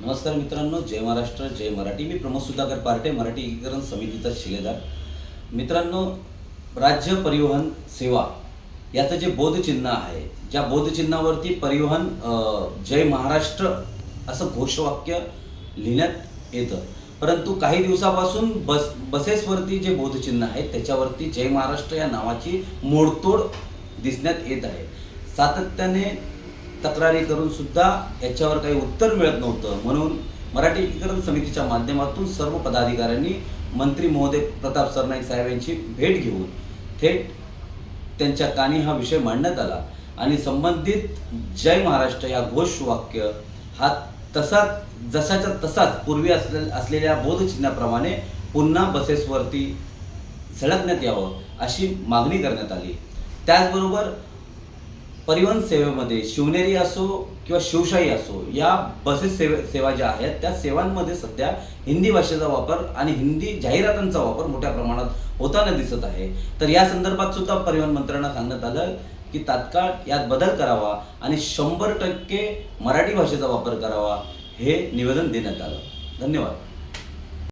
नमस्कार मित्रांनो, जय महाराष्ट्र, जय मराठी. मी प्रमोद सुधाकर पार्टे, मराठी एकीकरण समितीचा शिलेदार. मित्रांनो, राज्य परिवहन सेवा याचं जे बोधचिन्ह आहे, ज्या बोधचिन्हावरती परिवहन जय महाराष्ट्र असं घोषवाक्य लिहिण्यात येतं. परंतु काही दिवसापासून बसेसवरती जे बोधचिन्ह आहे त्याच्यावरती जय महाराष्ट्र या नावाची मोडतोड दिसण्यात येत आहे. सातत्याने तक्रारी करून सुद्धा याच्यावर काही उत्तर मिळत नव्हतं. म्हणून मराठी एकीकरण समितीच्या माध्यमातून सर्व पदाधिकाऱ्यांनी मंत्री महोदय प्रताप सरनाईक साहेब यांची भेट घेऊन थेट त्यांच्या कानी हा विषय मांडण्यात आला आणि संबंधित जय महाराष्ट्र या घोषवाक्य हा जसाच्या तसाच पूर्वी असलेल्या बोधचिन्हाप्रमाणे पुन्हा बसेसवरती झळकण्यात यावं अशी मागणी करण्यात आली. त्याचबरोबर परिवहन सेवेमध्ये शिवनेरी असो किंवा शिवशाही असो, या बसेस सेवा ज्या आहेत त्या सेवांमध्ये सध्या हिंदी भाषेचा वापर आणि हिंदी जाहिरातांचा वापर मोठ्या प्रमाणात होताना दिसत आहे. तर या संदर्भात सुद्धा परिवहन मंत्र्यांना सांगण्यात आलं की तात्काळ यात बदल करावा आणि 100% मराठी भाषेचा वापर करावा, हे निवेदन देण्यात आलं. धन्यवाद.